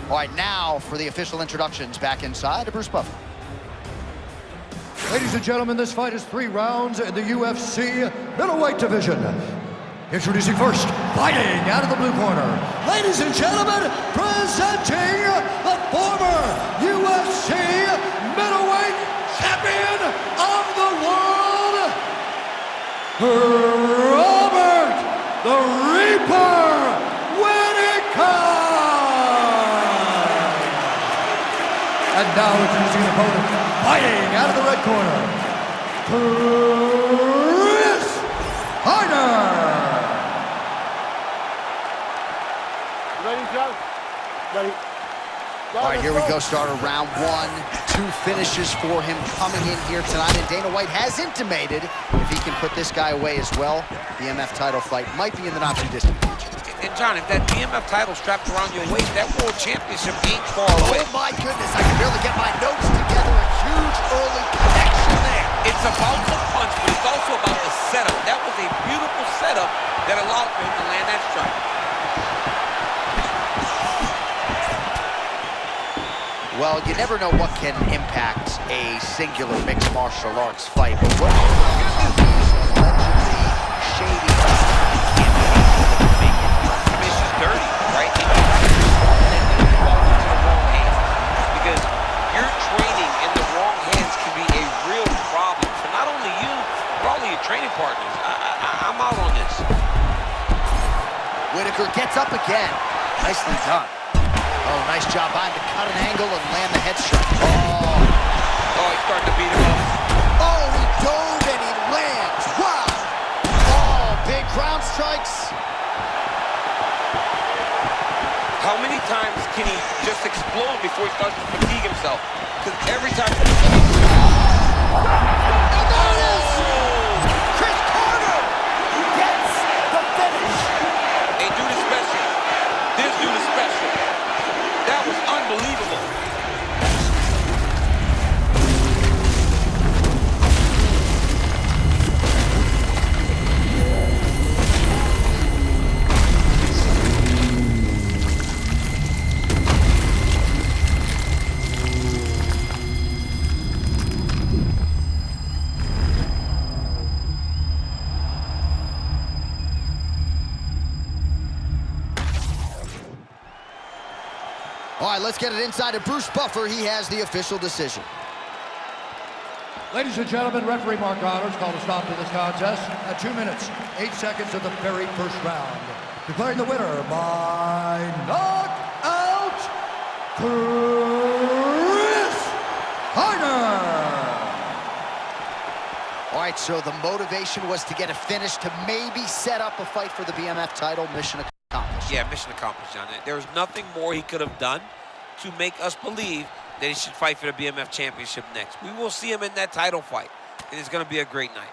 All right, now for the official introductions back inside to Bruce Buffer. Ladies and gentlemen, this fight is 3 rounds in the UFC middleweight division. Introducing first, fighting out of the blue corner. Ladies and gentlemen, presenting the former UFC middleweight champion of the world, Robert the Reaper Whittaker. And now introducing an opponent, fighting out of the red corner, Chris Harder. Ready, John? Ready. All right, here we go, starter round 1. 2 finishes for him coming in here tonight, and Dana White has intimated if he can put this guy away as well, the BMF title fight might be in the not-too-distant future. And John, if that BMF title strapped around your waist, that world championship ain't far away. Oh my goodness, I can barely get my notes together. A huge early connection there. It's about the punch, but it's also about the setup. That was a beautiful setup that allowed for him to land that strike. Well, you never know what can impact a singular mixed martial arts fight, but what allegedly shady Dirty, right? Because your training in the wrong hands can be a real problem for not only you, but all of your training partners. I'm out on this. Whittaker gets up again. Nicely done. Oh, nice job by him to cut an angle and land the head shot. Oh, he's starting to beat him up. Oh, he dove and he lands. Wow. Oh, big ground strikes. How many times can he just explode before he starts to fatigue himself? Because every time... And there it is! Chris Carter gets the finish. A dude is special. This dude is special. That was unbelievable. All right, let's get it inside to Bruce Buffer. He has the official decision. Ladies and gentlemen, referee Mark Honors called a stop to this contest at 2 minutes, 8 seconds of the very first round. Declaring the winner by knockout, Chris Harder. All right, so the motivation was to get a finish to maybe set up a fight for the BMF title. Mission accomplished. Yeah, mission accomplished, John. There was nothing more he could have done to make us believe that he should fight for the BMF championship next. We will see him in that title fight, and it's going to be a great night.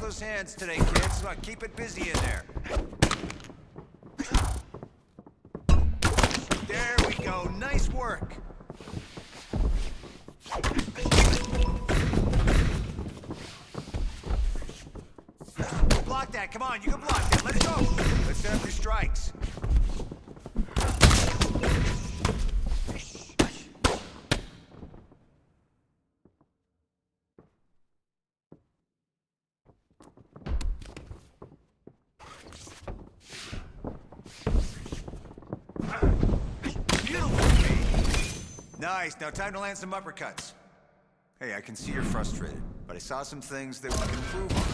those hands today, kids. Come on, keep it busy in there. There we go. Nice work. Block that. Come on, you can block that. Let's go. Let's set up your strikes. Nice. Now time to land some uppercuts. Hey, I can see you're frustrated, but I saw some things that we can improve on.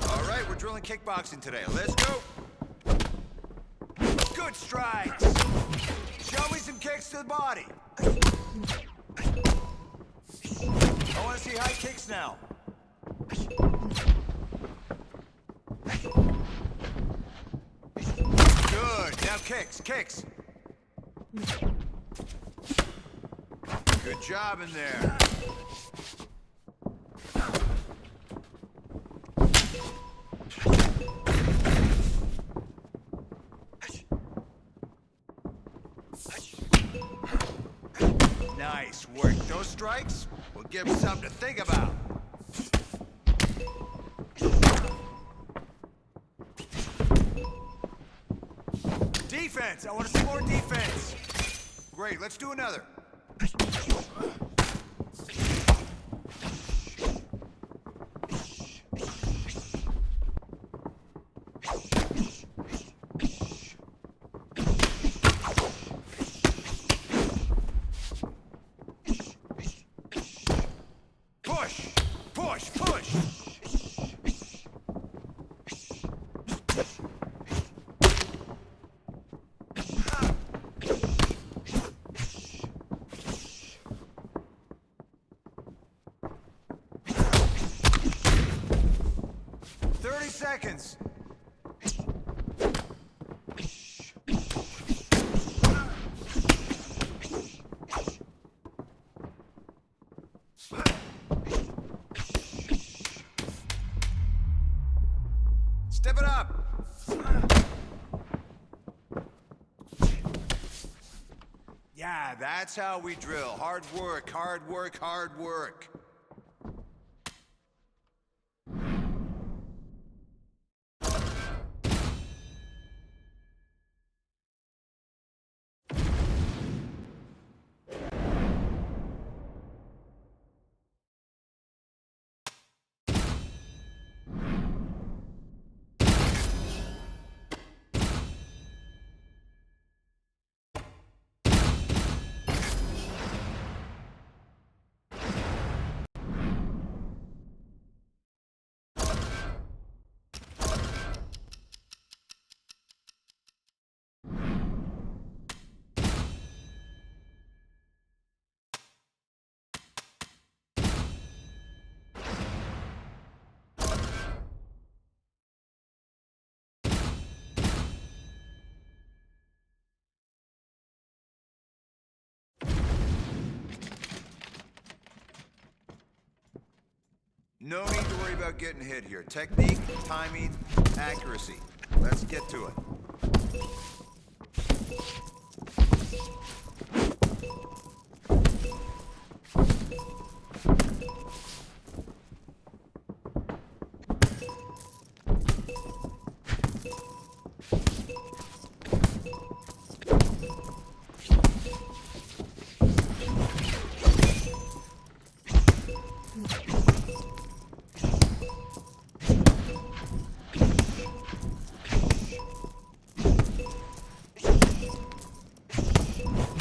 All right, we're drilling kickboxing today. Let's go. Good strikes. Show me some kicks to the body. I want to see high kicks now. Good. Now kicks, kicks. Good job in there. Nice work. Those strikes will give us something to think about. Defense! I want to see more defense. Great, let's do another. Push! Push! Push! Seconds. Step it up. Yeah, that's how we drill. Hard work, hard work, hard work. No need to worry about getting hit here. Technique, timing, accuracy. Let's get to it.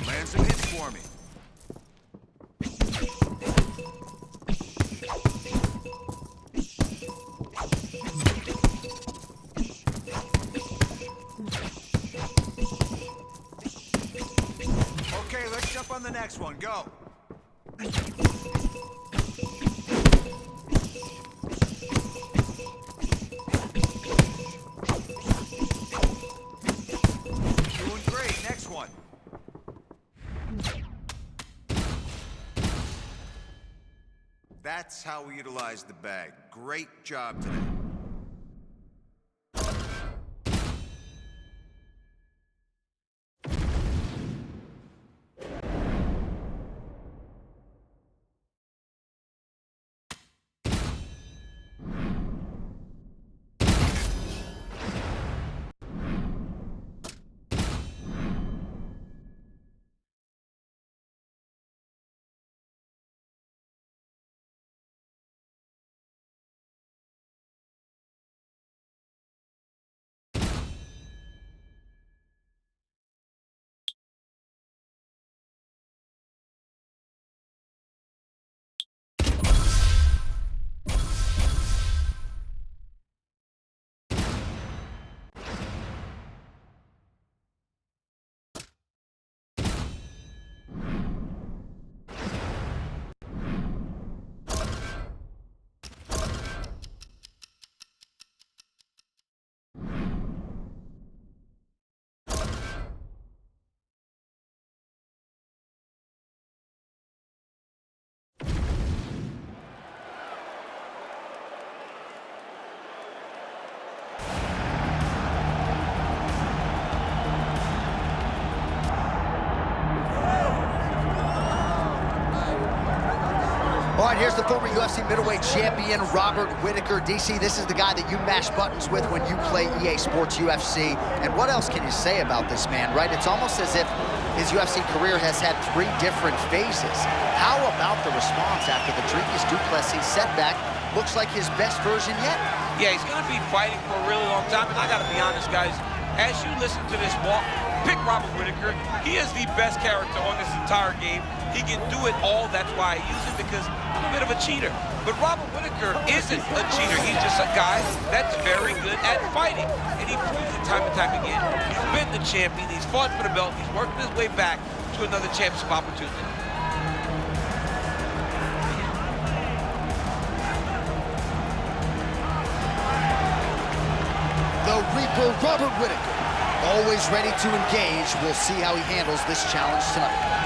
Land some hits for me. Okay, let's jump on the next one. Go. Doing great. Next one. That's how we utilize the bag. Great job today. All right, here's the former UFC middleweight champion, Robert Whittaker. DC, this is the guy that you mash buttons with when you play EA Sports UFC. And what else can you say about this man, right? It's almost as if his UFC career has had 3 different phases. How about the response after the Dricus du Plessis setback? Looks like his best version yet. Yeah, he's going to be fighting for a really long time. And I got to be honest, guys, as you listen to this walk, pick Robert Whittaker. He is the best character on this entire game. He can do it all. That's why I use him, because I'm a bit of a cheater. But Robert Whittaker isn't a cheater. He's just a guy that's very good at fighting. And he proves it time and time again. He's been the champion. He's fought for the belt. He's working his way back to another championship opportunity. The Reaper, Robert Whittaker, always ready to engage. We'll see how he handles this challenge tonight.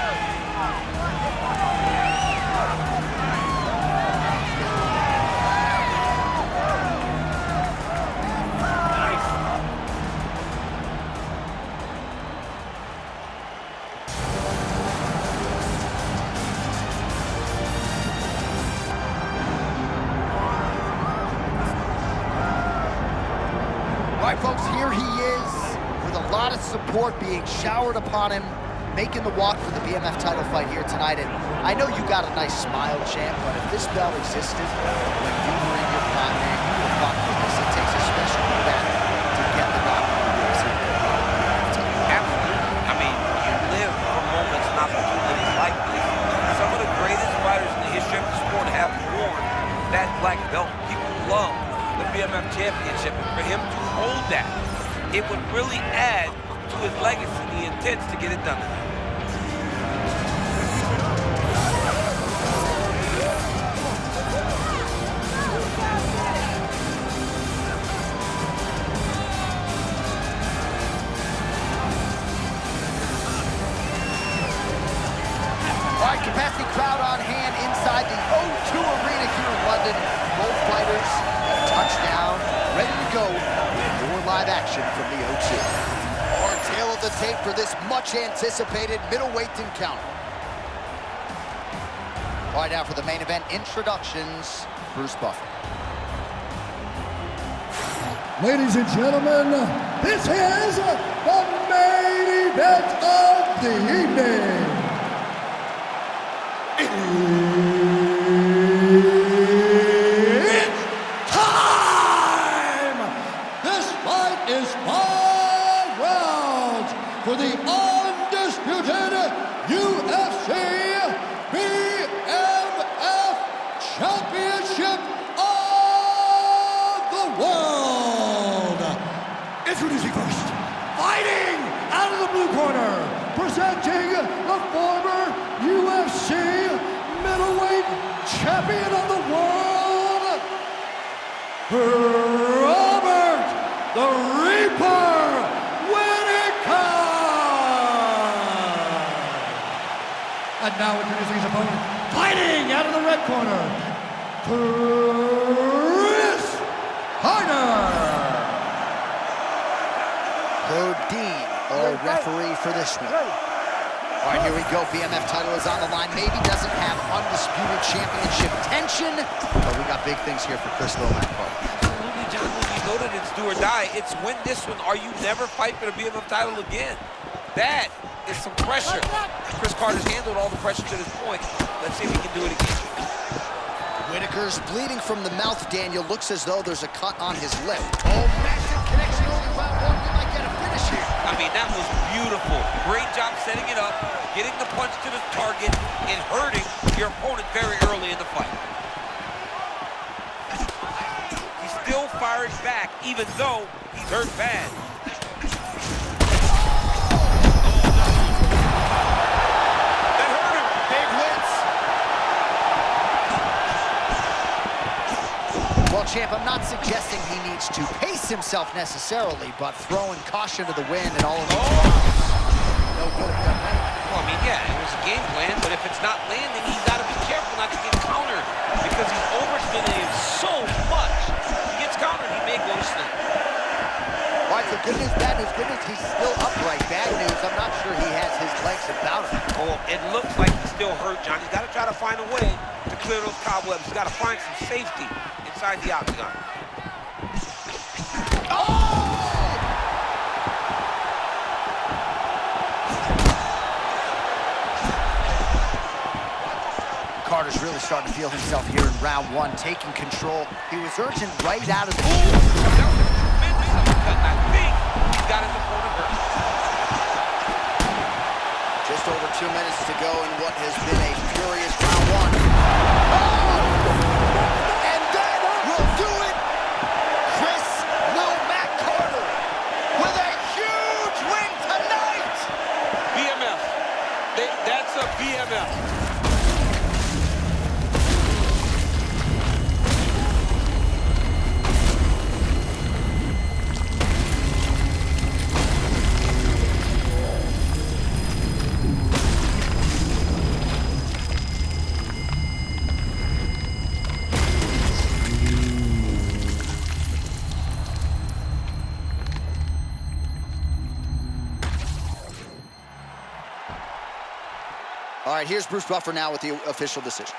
All right, folks, here he is with a lot of support being showered upon him, making the walk for the BMF title fight here tonight. And I know you got a nice smile, champ, but if this belt existed when you were in your prime, man, you would have fought for this. It takes a special event to get the nod from the UFC. Absolutely. I mean, you live for moments and opportunities like this. Some of the greatest fighters in the history of the sport have worn that black belt. People love the BMF championship, and for him to hold that, it would really add to his legacy. He intends to get it done tonight. All right, capacity crowd on hand inside the O2 Arena here in London. Both tape for this much-anticipated middleweight encounter. All right, now for the main event introductions, Bruce Buffer. Ladies and gentlemen, this is the main event of the evening. It's time! This fight is 5 rounds for the undisputed UFC BMF Championship of the world. Introducing first, fighting out of the blue corner, presenting the former UFC middleweight champion of the world, Robert the Reaper Whittaker. And now introducing his opponent, fighting out of the red corner, Chris Harder. Dean, our referee for this one. All right, here we go. BMF title is on the line. Maybe doesn't have undisputed championship tension, but we got big things here for Chris Lomax. Absolutely, John. You know that it's do or die. It's win this one or you never fight for the BMF title again. That is some pressure. Chris Carter's handled all the pressure to this point. Let's see if he can do it again. Whittaker's bleeding from the mouth, Daniel. Looks as though there's a cut on his lip. Oh, massive connection only round one. We might get a finish here. I mean, that was beautiful. Great job setting it up, getting the punch to the target, and hurting your opponent very early in the fight. He's still firing back, even though he's hurt bad. That hurt him. Big hits. Well, champ, I'm not suggesting he needs to pace himself necessarily, but throwing caution to the wind and all of those no good if that landed. Well, I mean, yeah, it was a game plan, but if it's not landing, he's got to be careful not to get countered because he's overspinning it so much. If he gets countered, he may go to sleep. All right, so good news, bad news. Good news, he's still upright. Bad news, I'm not sure he has his legs about him. Well, it looks like he's still hurt, John. He's got to try to find a way to clear those cobwebs. He's got to find some safety inside the octagon. Carter's really starting to feel himself here in round one, taking control. He was urgent right out of the chute. That was a tremendous uppercut, and I think he's got his opponent hurt. Just over 2 minutes to go in what has been a furious round one. Oh! And that will do it! Chris Lomax Carter with a huge win tonight! BMF. That's a BMF. All right, here's Bruce Buffer now with the official decision.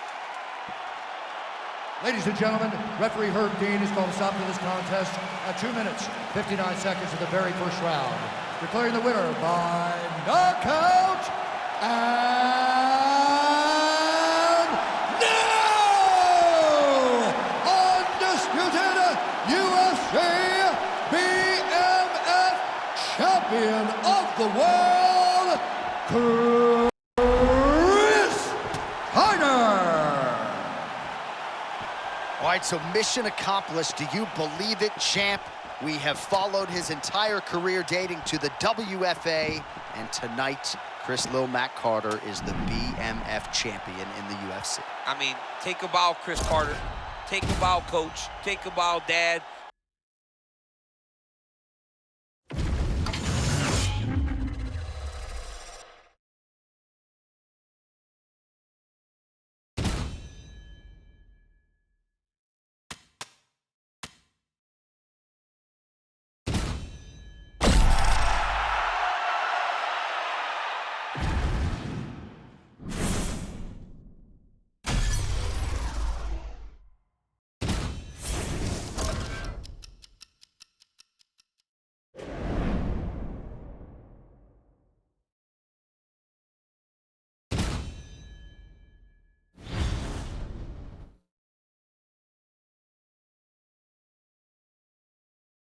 Ladies and gentlemen, referee Herb Dean has called a stop to this contest at 2 minutes, 59 seconds of the very first round, declaring the winner by knockout and now undisputed UFC BMF champion of the world, All right, so mission accomplished. Do you believe it, champ? We have followed his entire career dating to the WFA, and tonight, Chris Lomax Carter is the BMF champion in the UFC. I mean, take a bow, Chris Carter. Take a bow, coach. Take a bow, dad.